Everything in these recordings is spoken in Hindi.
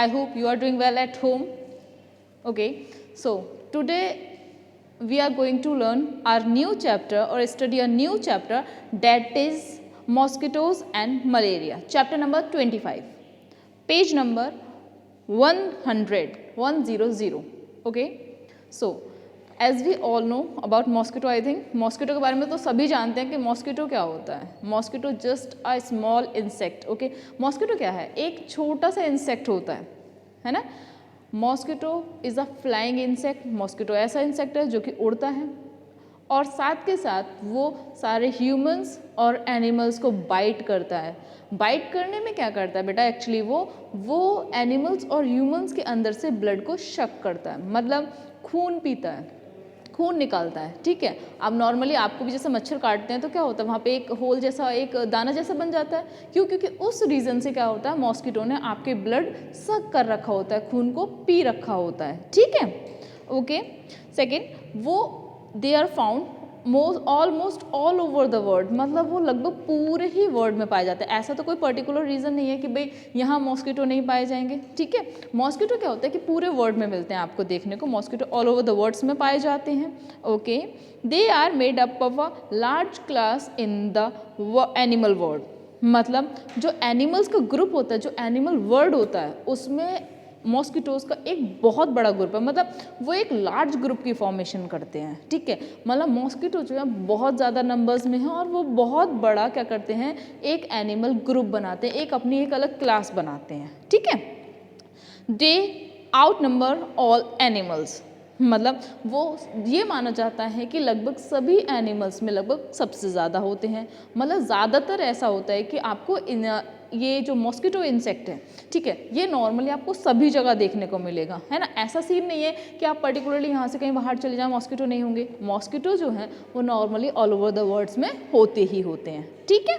I hope you are doing well at home. Okay, so today we are going to learn our new chapter or study a new chapter, that is mosquitoes and malaria. Chapter number 25, page number 100. Okay, so as we all know about mosquito, I think mosquito के बारे में तो सभी जानते हैं कि मॉस्किटो क्या होता है. Mosquito just a small insect. Okay, mosquito क्या है? एक छोटा सा इंसेक्ट होता है ना. Mosquito is a flying insect. Mosquito ऐसा इंसेक्ट है जो कि उड़ता है और साथ के साथ वो सारे ह्यूमंस और एनिमल्स को बाइट करता है. बाइट करने में क्या करता है बेटा? एक्चुअली वो एनिमल्स और ह्यूमंस के अंदर से ब्लड को शक करता है, मतलब खून पीता है, खून निकालता है. ठीक है, अब नॉर्मली आपको भी जैसे मच्छर काटते हैं तो क्या होता है, वहाँ पे एक होल जैसा, एक दाना जैसा बन जाता है. क्यों? क्योंकि उस रीज़न से क्या होता है, मॉस्किटो ने आपके ब्लड सक कर रखा होता है, खून को पी रखा होता है. ठीक है, ओके. सेकेंड, वो they are found almost all over the world, मतलब वो लगभग पूरे ही वर्ल्ड में पाए जाते हैं. ऐसा तो कोई पर्टिकुलर रीज़न नहीं है कि भाई यहाँ मॉस्किटो नहीं पाए जाएंगे. ठीक है, मॉस्किटो क्या होता है कि पूरे वर्ल्ड में मिलते हैं आपको देखने को. Mosquito all over the worlds में पाए जाते हैं. Okay, they are made up of a large class in the animal world, मतलब जो एनिमल्स का ग्रुप होता है, जो एनिमल वर्ल्ड होता है, उसमें मॉस्किटोज का एक बहुत बड़ा ग्रुप है, मतलब वो एक लार्ज ग्रुप की फॉर्मेशन करते हैं. ठीक है, मतलब मॉस्किटो जो है बहुत ज़्यादा नंबर्स में है और वो बहुत बड़ा क्या करते हैं, एक एनिमल ग्रुप बनाते हैं, एक अपनी एक अलग क्लास बनाते हैं. ठीक है, दे आउट नंबर ऑल एनिमल्स, मतलब वो ये माना जाता है कि लगभग सभी एनिमल्स में लगभग सबसे ज़्यादा होते हैं. मतलब ज़्यादातर ऐसा होता है कि आपको ये जो मॉस्किटो इंसेक्ट है, ठीक है, ये नॉर्मली आपको सभी जगह देखने को मिलेगा, है ना. ऐसा सीन नहीं है कि आप पर्टिकुलरली यहाँ से कहीं बाहर चले जाएं मॉस्किटो नहीं होंगे. मॉस्किटो जो है वो normally all over the world में होते ही होते हैं. ठीक है,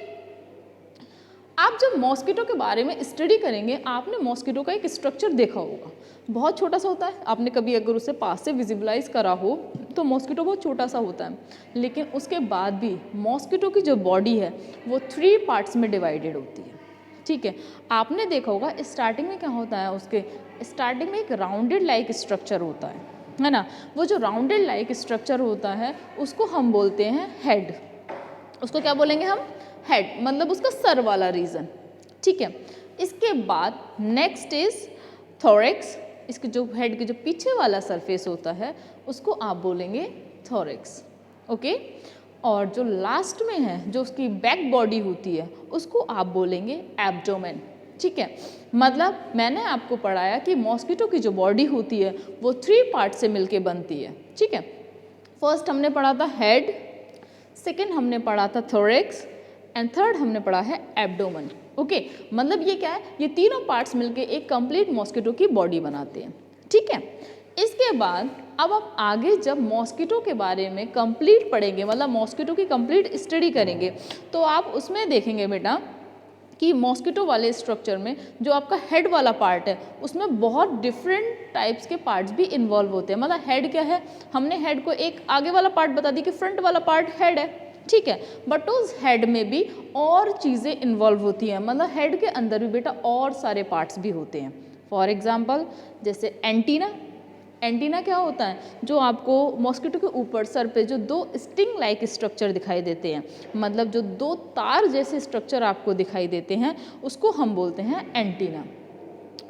आप जब मॉस्किटो के बारे में स्टडी करेंगे, आपने मॉस्किटो का एक स्ट्रक्चर देखा होगा, बहुत छोटा सा होता है. आपने कभी अगर उसे पास से विजिबलाइज करा हो तो मॉस्किटो बहुत छोटा सा होता है, लेकिन उसके बाद भी मॉस्किटो की जो बॉडी है वो 3 पार्ट्स में डिवाइडेड होती है. ठीक है, आपने देखा होगा स्टार्टिंग में क्या होता है, उसके स्टार्टिंग में एक राउंडेड लाइक स्ट्रक्चर होता है ना. वो जो राउंडेड लाइक स्ट्रक्चर होता है उसको हम बोलते हैं हेड. उसको क्या बोलेंगे हम? हेड, मतलब उसका सर वाला रीजन. ठीक है, इसके बाद नेक्स्ट इज थोरेक्स. इसके जो हेड के जो पीछे वाला सरफेस होता है उसको आप बोलेंगे थोरेक्स. ओके, और जो लास्ट में है, जो उसकी बैक बॉडी होती है, उसको आप बोलेंगे एब्डोमेन. ठीक है, मतलब मैंने आपको पढ़ाया कि मॉस्किटो की जो बॉडी होती है वो 3 पार्ट से मिलके बनती है. ठीक है, फर्स्ट हमने पढ़ा था हेड, सेकेंड हमने पढ़ा था थोरेक्स एंड थर्ड हमने पढ़ा है एब्डोमेन. ओके, मतलब ये क्या है, ये तीनों पार्ट्स मिलके एक कंप्लीट मॉस्किटो की बॉडी बनाते हैं. ठीक है, इसके बाद अब आप आगे जब मॉस्किटो के बारे में कंप्लीट पढ़ेंगे, मतलब मॉस्किटो की कंप्लीट स्टडी करेंगे, तो आप उसमें देखेंगे बेटा कि मॉस्किटो वाले स्ट्रक्चर में जो आपका हेड वाला पार्ट है उसमें बहुत डिफरेंट टाइप्स के पार्ट्स भी इन्वॉल्व होते हैं. मतलब हेड क्या है, हमने हेड को एक आगे वाला पार्ट बता दी कि फ्रंट वाला पार्ट हेड है. ठीक है, बट उस हेड में भी और चीज़ें इन्वॉल्व होती हैं, मतलब हेड के अंदर भी बेटा और सारे पार्ट्स भी होते हैं. फॉर एग्जाम्पल जैसे एंटीना. एंटीना क्या होता है, जो आपको मॉस्किटो के ऊपर सर पे जो 2 स्टिंग लाइक स्ट्रक्चर दिखाई देते हैं, मतलब जो 2 तार जैसे स्ट्रक्चर आपको दिखाई देते हैं, उसको हम बोलते हैं एंटीना.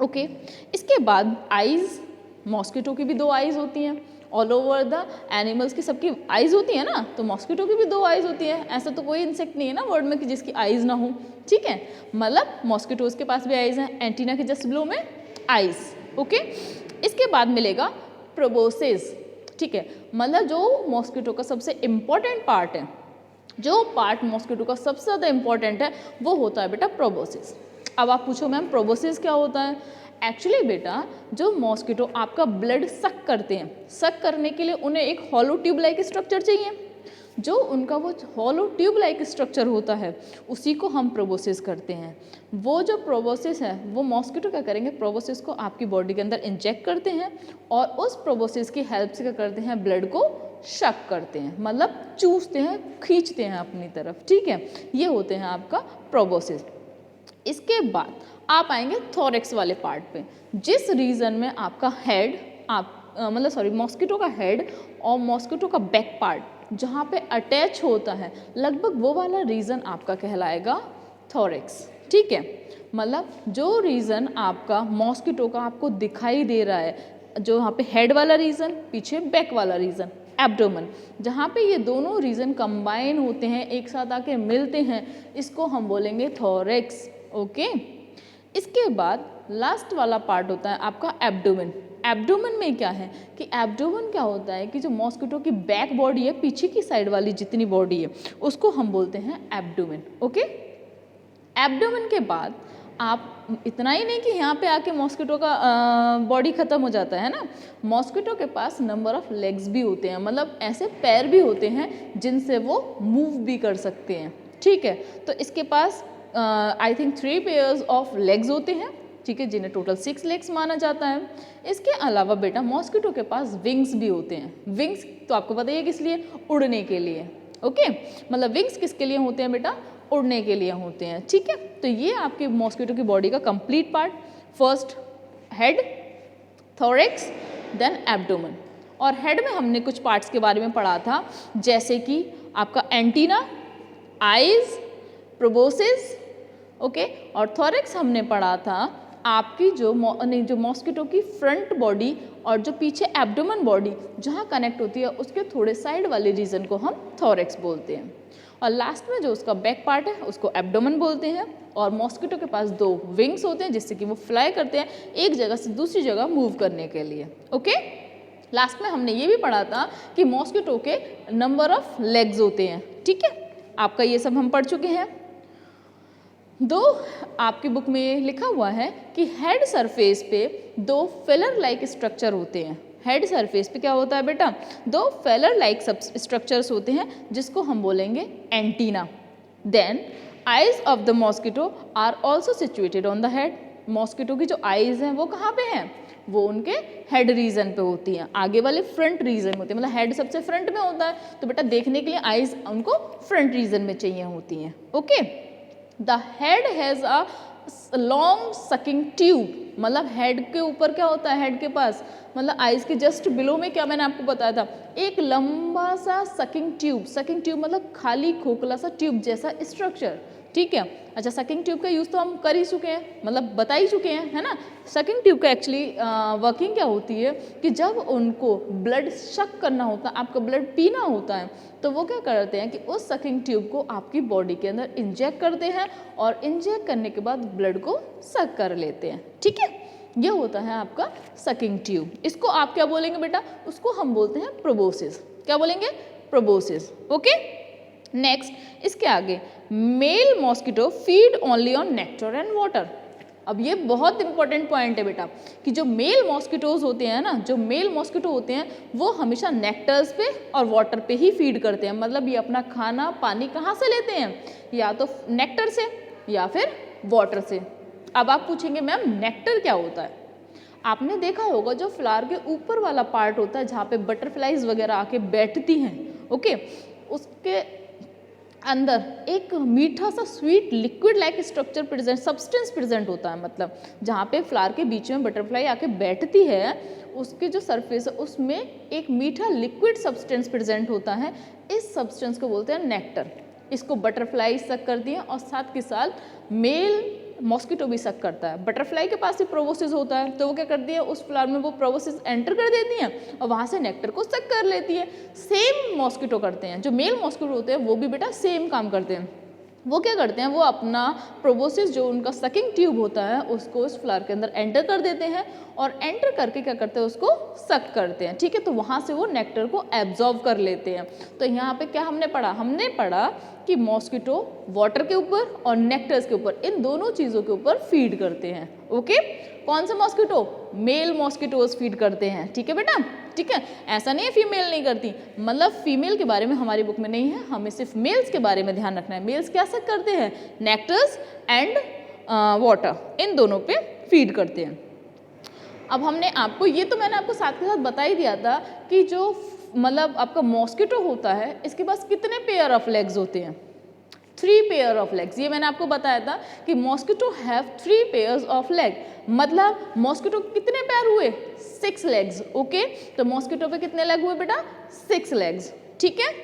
ओके, इसके बाद आइज़. मॉस्किटो की भी 2 आइज़ होती हैं. ऑल ओवर द एनिमल्स की सबकी आइज़ होती है ना, तो मॉस्किटो की भी 2 आइज़ होती है. ऐसा तो कोई इंसेक्ट नहीं है ना वर्ल्ड में कि जिसकी आइज़ ना हो. ठीक है, मतलब मॉस्किटोज के पास भी आइज़ हैं, एंटीना के जस्ट बिलो में आइज़. ओके, इसके बाद मिलेगा प्रोबोसिस. ठीक है, मतलब जो मॉस्किटो का सबसे इम्पॉर्टेंट पार्ट है, जो पार्ट मॉस्किटो का सबसे ज़्यादा इम्पॉर्टेंट है वो होता है बेटा प्रोबोसिस. अब आप पूछो मैम प्रोबोसिस क्या होता है? एक्चुअली बेटा जो मॉस्किटो आपका ब्लड सक करते हैं, सक करने के लिए उन्हें एक हॉलो ट्यूब लाइक स्ट्रक्चर चाहिए. जो उनका वो हॉलो ट्यूब लाइक स्ट्रक्चर होता है उसी को हम प्रोबोसिस करते हैं. वो जो प्रोबोसिस है वो मॉस्किटो क्या करेंगे, प्रोबोसिस को आपकी बॉडी के अंदर इंजेक्ट करते हैं और उस प्रोबोसिस की हेल्प से क्या करते हैं, ब्लड को शक करते हैं, मतलब चूसते हैं, खींचते हैं अपनी तरफ. ठीक है, ये होते हैं आपका प्रोबोसिस. इसके बाद आप आएंगे थोरेक्स वाले पार्ट पे, जिस रीजन में आपका हेड मॉस्किटो का हेड और मॉस्किटो का बैक पार्ट जहाँ पे अटैच होता है, लगभग वो वाला रीजन आपका कहलाएगा थोरेक्स। ठीक है, मतलब जो रीजन आपका मॉस्किटो का आपको दिखाई दे रहा है, जो यहाँ पे हेड वाला रीजन, पीछे बैक वाला रीजन, एब्डोमेन, जहाँ पे ये दोनों रीजन कंबाइन होते हैं, एक साथ आके मिलते हैं, इसको हम बोलेंगे थोरेक्स। ओके, इसके बाद लास्ट वाला पार्ट होता है आपका एब्डोमेन। एब्डोमेन में क्या है कि एब्डोमेन क्या होता है कि जो मॉस्किटो की बैक बॉडी है, पीछे की साइड वाली जितनी बॉडी है, उसको हम बोलते हैं एब्डोमेन। ओके, एब्डोमेन के बाद आप इतना ही नहीं कि यहाँ पे आके मॉस्किटो का बॉडी खत्म हो जाता है ना, मॉस्किटो के पास नंबर ऑफ लेग्स भी होते हैं, मतलब ऐसे पैर भी होते हैं जिनसे वो मूव भी कर सकते हैं। ठीक है, तो इसके पास I think 3 pairs of legs होते हैं, ठीक है, जिन्हें टोटल 6 लेग्स माना जाता है। इसके अलावा बेटा मॉस्किटो के पास विंग्स भी होते हैं। विंग्स तो आपको पता ही है किस लिए, उड़ने के लिए। ओके, मतलब विंग्स किसके लिए होते हैं बेटा, उड़ने के लिए होते हैं। ठीक है, तो ये आपके मॉस्किटो की बॉडी का complete part, first head, thorax, then abdomen. और हेड में हमने कुछ पार्ट्स के बारे में पढ़ा था, जैसे कि आपका एंटीना, आईज, प्रोबोसिस। ओके, और थोरेक्स हमने पढ़ा था आपकी जो मॉस्किटो की फ्रंट बॉडी और जो पीछे एब्डोमेन बॉडी जहाँ कनेक्ट होती है, उसके थोड़े साइड वाले रीजन को हम थोरेक्स बोलते हैं। और लास्ट में जो उसका बैक पार्ट है उसको एब्डोमेन बोलते हैं। और मॉस्किटो के पास 2 विंग्स होते हैं जिससे कि वो फ्लाई करते हैं एक जगह से दूसरी जगह मूव करने के लिए। ओके, लास्ट में हमने ये भी पढ़ा था कि मॉस्किटो के नंबर ऑफ लेग्स होते हैं। ठीक है, आपका ये सब हम पढ़ चुके हैं। दो आपकी बुक में लिखा हुआ है कि हेड सरफेस पे 2 फेलर लाइक स्ट्रक्चर होते हैं। हेड सरफेस पे क्या होता है बेटा, 2 फेलर लाइक स्ट्रक्चर्स होते हैं जिसको हम बोलेंगे antenna. Then eyes of the mosquito are also situated on the head. Mosquito की जो आईज हैं वो कहाँ पे हैं, वो उनके हेड रीजन पे होती हैं, आगे वाले फ्रंट रीजन में होती है, मतलब हेड सबसे फ्रंट में होता है, तो बेटा देखने के लिए आईज उनको फ्रंट रीजन में चाहिए होती हैं। Okay, the head has a long sucking tube, मतलब हेड के ऊपर क्या होता है, हेड के पास मतलब आइज के जस्ट बिलो में क्या मैंने आपको बताया था, एक लंबा सा सकिंग ट्यूब मतलब खाली खोखला सा ट्यूब जैसा स्ट्रक्चर। ठीक है, अच्छा सकिंग ट्यूब का यूज़ तो हम कर ही चुके हैं, मतलब बता ही चुके हैं, है ना। सकिंग ट्यूब का एक्चुअली वर्किंग क्या होती है कि जब उनको ब्लड शक करना होता है, आपका ब्लड पीना होता है, तो वो क्या करते हैं कि उस सकिंग ट्यूब को आपकी बॉडी के अंदर इंजेक्ट करते हैं और इंजेक्ट करने के बाद ब्लड को सक कर लेते हैं। ठीक है, ये होता है आपका सकिंग ट्यूब। इसको आप क्या बोलेंगे बेटा, उसको हम बोलते हैं प्रोबोसिस। क्या बोलेंगे, प्रोबोसिस। ओके, नेक्स्ट इसके आगे male mosquito feed only on nectar and water. अब ये बहुत इंपॉर्टेंट पॉइंट है बेटा कि जो मेल मॉस्किटोज होते हैं ना, जो मेल मॉस्किटो होते हैं वो हमेशा नेक्टर्स पे और वाटर पे ही फीड करते हैं। मतलब ये अपना खाना पानी कहाँ से लेते हैं, या तो नेक्टर से या फिर वाटर से। अब आप पूछेंगे मैम नेक्टर क्या होता है। आपने देखा होगा जो फ्लावर के ऊपर वाला पार्ट होता है जहाँ पे बटरफ्लाइज वगैरह आके बैठती हैं, ओके, उसके अंदर एक मीठा सा sweet liquid like structure present, substance present होता है। मतलब जहाँ पे फ्लावर के बीच में बटरफ्लाई आके बैठती है, उसके जो सरफेस है उसमें एक मीठा लिक्विड सब्सटेंस प्रेजेंट होता है। इस सब्सटेंस को बोलते हैं नेक्टर। इसको बटरफ्लाई सक करती है और साथ के साथ मेल मॉस्किटो भी सक करता है। बटरफ्लाई के पास ही प्रोबोसिस होता है, तो वो क्या करती है उस फ्लावर में वो प्रोबोसिस एंटर कर देती हैं और वहाँ से नेक्टर को सक कर लेती है। सेम मॉस्किटो करते हैं, जो मेल मॉस्किटो होते हैं वो भी बेटा सेम काम करते हैं। वो क्या करते हैं, वो अपना प्रोबोसिस जो उनका सकिंग ट्यूब होता है उसको इस फ्लावर के अंदर एंटर कर देते हैं और एंटर करके क्या करते हैं उसको सक करते हैं। ठीक है, तो वहाँ से वो नेक्टर को एब्जॉर्ब कर लेते हैं। तो यहाँ पे क्या हमने पढ़ा, हमने पढ़ा कि मॉस्किटो वाटर के ऊपर और नेक्टर्स के ऊपर, इन दोनों चीज़ों के ऊपर फीड करते हैं। ओके, कौन से मॉस्किटो, मेल मॉस्किटोज फीड करते हैं। ठीक है बेटा, ठीक है, ऐसा नहीं है फीमेल नहीं करती, मतलब फीमेल के बारे में हमारी बुक में नहीं है, हमें सिर्फ मेल्स के बारे में ध्यान रखना है। मेल्स क्या सक करते हैं, नेक्टर्स एंड वाटर, इन दोनों पे फीड करते हैं। अब हमने आपको ये तो मैंने आपको साथ के साथ बता ही दिया था कि जो मतलब आपका मॉस्किटो होता है इसके पास कितने पेयर ऑफ लेग्स होते हैं, 3 पेयर ऑफ लेग्स। ये मैंने आपको बताया था कि mosquito have 3 pairs of leg, मतलब मॉस्किटो कितने पैर हुए, 6 लेग्स। ओके, तो मॉस्किटो पे कितने लेग हुए बेटा, 6 लेग्स। ठीक है,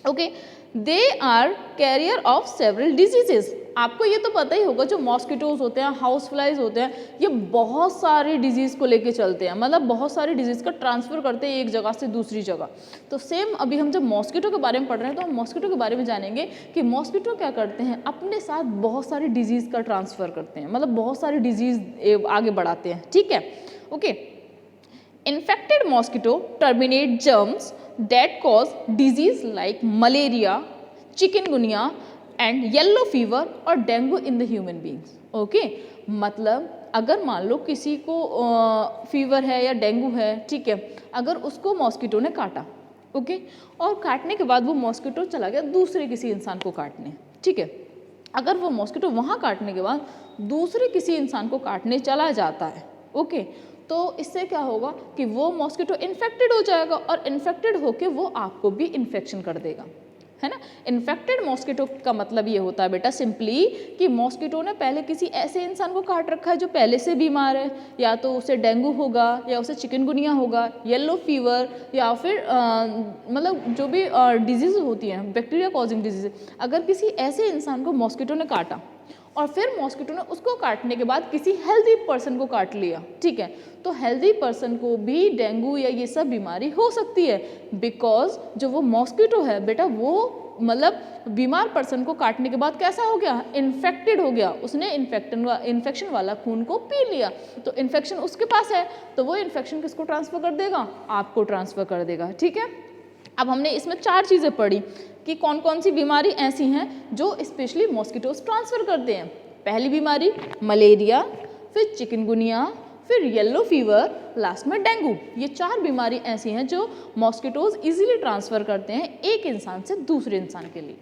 okay. They are carrier of several diseases. आपको ये तो पता ही होगा, जो मॉस्किटोज होते हैं, हाउस फ्लाइज होते हैं, ये बहुत सारी डिजीज़ को लेके चलते हैं, मतलब बहुत सारी डिजीज़ का ट्रांसफ़र करते हैं एक जगह से दूसरी जगह। तो सेम अभी हम जब मॉस्किटो के बारे में पढ़ रहे हैं तो हम मॉस्किटो के बारे में जानेंगे कि मॉस्किटो क्या करते हैं, अपने साथ बहुत सारी डिजीज़ का ट्रांसफ़र करते हैं, मतलब बहुत सारी डिजीज़ आगे बढ़ाते हैं। ठीक है, okay. Infected mosquito terminate germs that cause disease like malaria, chikungunya and yellow fever और dengue in the human beings. Okay? मतलब अगर मान लो किसी को फीवर है या डेंगू है, ठीक है, अगर उसको मॉस्किटो ने काटा, ओके, और काटने के बाद वो मॉस्किटो चला गया दूसरे किसी इंसान को काटने, ठीक है, अगर वो मॉस्किटो वहाँ काटने के बाद दूसरे किसी इंसान को काटने चला जाता है, ओके, तो इससे क्या होगा कि वो मॉस्किटो इन्फेक्टेड हो जाएगा और इन्फेक्टेड होके वो आपको भी इन्फेक्शन कर देगा, है ना। इन्फेक्टेड मॉस्किटो का मतलब ये होता है बेटा सिंपली कि मॉस्किटो ने पहले किसी ऐसे इंसान को काट रखा है जो पहले से बीमार है, या तो उसे डेंगू होगा या उसे चिकनगुनिया होगा, येलो फीवर, या फिर मतलब जो भी डिजीज़ होती हैं बैक्टीरिया कॉजिंग डिजीज़, अगर किसी ऐसे इंसान को मॉस्किटो ने काटा और फिर मॉस्किटो ने उसको काटने के बाद किसी हेल्दी पर्सन को काट लिया, ठीक है, तो हेल्दी पर्सन को भी डेंगू या ये सब बीमारी हो सकती है, बिकॉज जो वो मॉस्किटो है बेटा वो मतलब बीमार पर्सन को काटने के बाद कैसा हो गया, इन्फेक्टेड हो गया, उसने इन्फेक्शन वाला खून को पी लिया, तो इन्फेक्शन उसके पास है, तो वो इन्फेक्शन किसको ट्रांसफ़र कर देगा, आपको ट्रांसफ़र कर देगा। ठीक है, अब हमने इसमें 4 चीज़ें पढ़ी कि कौन कौन सी बीमारी ऐसी हैं जो स्पेशली मॉस्किटोज ट्रांसफ़र करते हैं। पहली बीमारी मलेरिया, फिर चिकनगुनिया, फिर येलो फीवर, लास्ट में डेंगू। ये 4 बीमारी ऐसी हैं जो मॉस्किटोज इजीली ट्रांसफ़र करते हैं एक इंसान से दूसरे इंसान के लिए।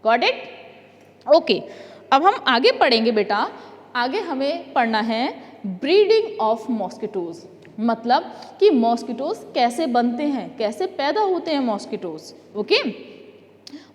Got it? ओके, अब हम आगे पढ़ेंगे बेटा, आगे हमें पढ़ना है ब्रीडिंग ऑफ मॉस्किटोज, मतलब कि मॉस्किटोज कैसे बनते हैं, कैसे पैदा होते हैं mosquitoes. Okay,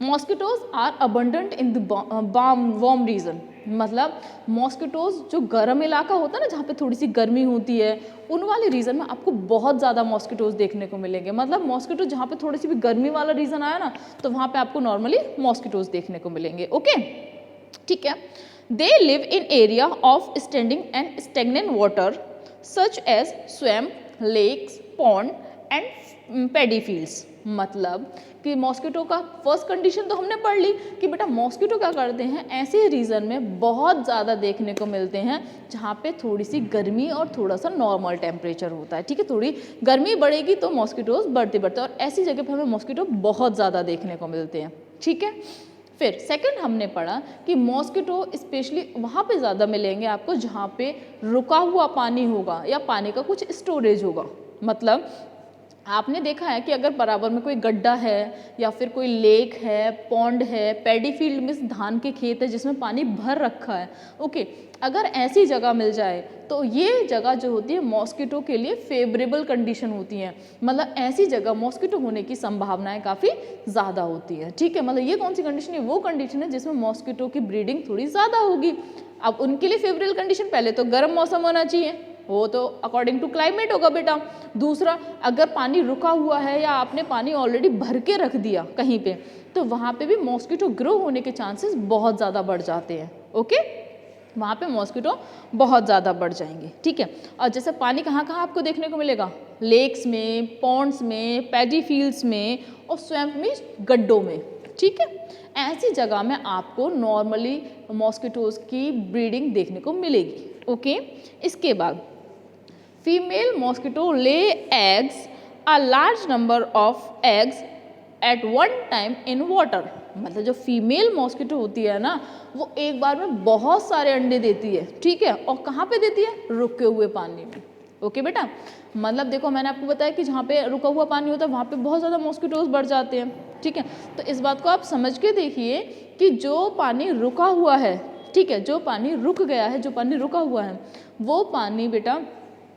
mosquitoes are abundant in the warm region, मतलब मॉस्किटोज जो गर्म इलाका होता है ना, जहाँ पे थोड़ी सी गर्मी होती है, उन वाले रीजन में आपको बहुत ज़्यादा मॉस्किटोज देखने को मिलेंगे। मतलब मॉस्किटो जहाँ पे थोड़ी सी भी गर्मी वाला रीजन आया ना, तो वहाँ पे आपको नॉर्मली मॉस्किटोज देखने को मिलेंगे। ओके, ठीक है। They live in area of standing and stagnant water such as swamp, lakes, pond and paddy fields. मतलब कि मॉस्किटो का फर्स्ट कंडीशन तो हमने पढ़ ली कि बेटा मॉस्किटो क्या करते हैं, ऐसे रीजन में बहुत ज़्यादा देखने को मिलते हैं जहाँ पे थोड़ी सी गर्मी और थोड़ा सा नॉर्मल टेम्परेचर होता है। ठीक है, थोड़ी गर्मी बढ़ेगी तो मॉस्किटोज बढ़ते बढ़ते, और ऐसी जगह पे हमें मॉस्किटो बहुत ज़्यादा देखने को मिलते हैं। ठीक है, फिर सेकंड हमने पढ़ा कि मॉस्किटो स्पेशली वहाँ पे ज़्यादा मिलेंगे आपको जहाँ पे रुका हुआ पानी होगा या पानी का कुछ स्टोरेज होगा। मतलब आपने देखा है कि अगर बराबर में कोई गड्ढा है या फिर कोई लेक है, पॉन्ड है, पैडी फील्ड में धान के खेत है जिसमें पानी भर रखा है, ओके, अगर ऐसी जगह मिल जाए तो ये जगह जो होती है मॉस्किटो के लिए फेवरेबल कंडीशन होती हैं। मतलब ऐसी जगह मॉस्किटो होने की संभावनाएं काफ़ी ज़्यादा होती है। ठीक है, मतलब ये कौन सी कंडीशन है, वो कंडीशन है जिसमें मॉस्किटो की ब्रीडिंग थोड़ी ज़्यादा होगी। अब उनके लिए फेवरेबल कंडीशन पहले तो गर्म मौसम होना चाहिए, वो तो अकॉर्डिंग टू क्लाइमेट होगा बेटा। दूसरा, अगर पानी रुका हुआ है या आपने पानी ऑलरेडी भर के रख दिया कहीं पे, तो वहाँ पे भी मॉस्किटो ग्रो होने के चांसेस बहुत ज़्यादा बढ़ जाते हैं। ओके, वहाँ पे मॉस्किटो बहुत ज़्यादा बढ़ जाएंगे। ठीक है, और जैसे पानी कहाँ कहाँ आपको देखने को मिलेगा, लेक्स में, पॉन्ड्स में, पैडी फील्ड्स में और स्वैम्प में, गड्ढों में। ठीक है, ऐसी जगह में आपको नॉर्मली मॉस्किटोज की ब्रीडिंग देखने को मिलेगी। ओके, इसके बाद female mosquito lay eggs, a large number of eggs eight one time in water. मतलब जो फीमेल मॉस्किटो होती है ना, वो एक बार में बहुत सारे अंडे देती है। ठीक है, और कहाँ पे देती है, रुके हुए पानी में। ओके बेटा, मतलब देखो मैंने आपको बताया कि जहाँ पे रुका हुआ पानी होता है वहाँ पे बहुत ज़्यादा मॉस्किटोज बढ़ जाते हैं। ठीक है, तो इस बात को आप समझ के देखिए कि जो पानी रुका हुआ है, ठीक है, जो पानी रुक गया है, जो पानी रुका हुआ है, वो पानी बेटा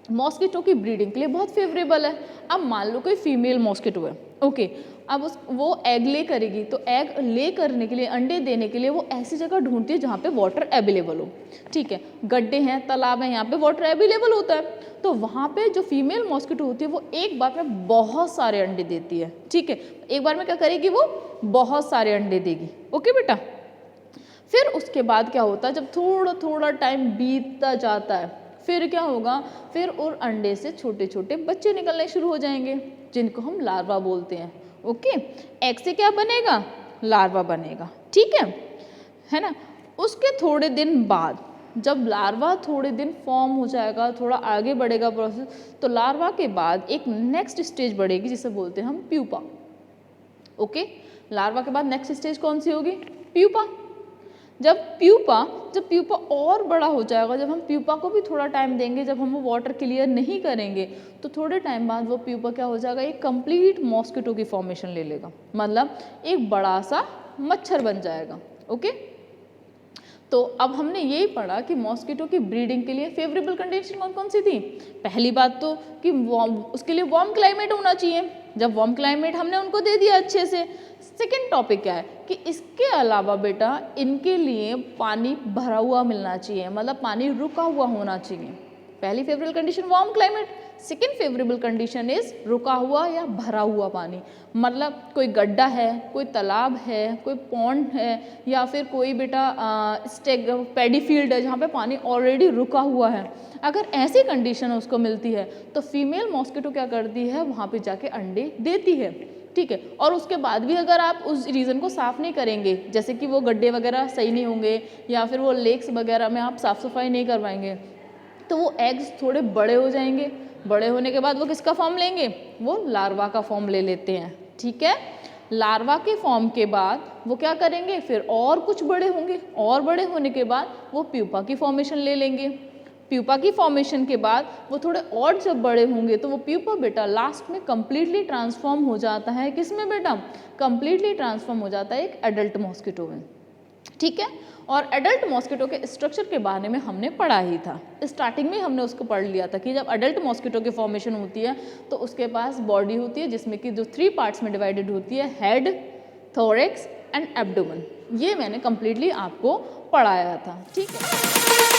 मॉस्किटो की ब्रीडिंग के लिए बहुत फेवरेबल है। अब मान लो कोई फीमेल मॉस्किटो है, ओके, अब वो एग ले करेगी, तो एग ले करने के लिए, अंडे देने के लिए वो ऐसी जगह ढूंढती है जहाँ पे वाटर अवेलेबल हो, ठीक है, गड्ढे हैं, तालाब हैं, यहाँ पे वाटर अवेलेबल होता है, तो वहाँ पे जो फीमेल मॉस्किटो होती है वो एक बार में बहुत सारे अंडे देती है, ठीक है, एक बार में क्या करेगी, वो बहुत सारे अंडे देगी, ओके बेटा। फिर उसके बाद क्या होता है, जब थोड़ा थोड़ा टाइम बीतता जाता है, फिर क्या होगा, फिर और अंडे से छोटे छोटे बच्चे निकलने शुरू हो जाएंगे, जिनको हम लार्वा बोलते हैं, ओके। एग से क्या बनेगा, लार्वा बनेगा, ठीक है ना। उसके थोड़े दिन बाद जब लार्वा थोड़े दिन फॉर्म हो जाएगा, थोड़ा आगे बढ़ेगा प्रोसेस, तो लार्वा के बाद एक नेक्स्ट स्टेज बढ़ेगी जिसे बोलते हैं हम प्यूपा, ओके। लार्वा के बाद नेक्स्ट स्टेज कौन सी होगी, प्यूपा। जब प्यूपा और बड़ा हो जाएगा, जब हम प्यूपा को भी थोड़ा टाइम देंगे, जब हम वो वाटर क्लियर नहीं करेंगे, तो थोड़े टाइम बाद वो प्यूपा क्या हो जाएगा, एक कंप्लीट मॉस्किटो की फॉर्मेशन ले लेगा, मतलब एक बड़ा सा मच्छर बन जाएगा, ओके। तो अब हमने यही पढ़ा कि मॉस्किटो की ब्रीडिंग के लिए फेवरेबल कंडीशन कौन कौन सी थी। पहली बात तो कि उसके लिए वार्म क्लाइमेट होना चाहिए, जब वार्म क्लाइमेट हमने उनको दे दिया अच्छे से। सेकेंड टॉपिक क्या है कि इसके अलावा बेटा इनके लिए पानी भरा हुआ मिलना चाहिए, मतलब पानी रुका हुआ होना चाहिए। पहली favourable condition warm climate, second favourable condition is रुका हुआ या भरा हुआ पानी, मतलब कोई गड्ढा है, कोई तालाब है, कोई पॉन्ड है, या फिर कोई बेटा पैडी फील्ड है जहाँ पे पानी ऑलरेडी रुका हुआ है। अगर ऐसी कंडीशन उसको मिलती है तो फीमेल मॉस्किटो क्या करती है, वहाँ पे जाके अंडे देती है, ठीक है। और उसके बाद भी अगर आप उस रीज़न को साफ़ नहीं करेंगे, जैसे कि वो गड्ढे वगैरह सही नहीं होंगे या फिर वो लेक्स वगैरह में आप साफ़ सफाई नहीं करवाएंगे, तो वो एग्स थोड़े बड़े हो जाएंगे। बड़े होने के बाद वो किसका फॉर्म लेंगे, वो लार्वा का फॉर्म ले लेते हैं, ठीक है। लार्वा के फॉर्म के बाद वो क्या करेंगे, फिर और कुछ बड़े होंगे, और बड़े होने के बाद वो प्यूपा की फॉर्मेशन ले लेंगे। प्यूपा की फॉर्मेशन के बाद वो थोड़े और जब बड़े होंगे तो वो प्यूपा बेटा लास्ट में कंप्लीटली ट्रांसफॉर्म हो जाता है, किसमें बेटा, कंप्लीटली ट्रांसफॉर्म हो जाता है एक एडल्ट मॉस्किटो में, ठीक है। और एडल्ट मॉस्किटो के स्ट्रक्चर के बारे में हमने पढ़ा ही था, स्टार्टिंग में हमने उसको पढ़ लिया था कि जब एडल्ट मॉस्किटो की फॉर्मेशन होती है तो उसके पास बॉडी होती है जिसमें कि जो 3 पार्ट्स में डिवाइडेड होती है, हेड, थोरेक्स एंड एब्डोमेन। ये मैंने कंप्लीटली आपको पढ़ाया था, ठीक है।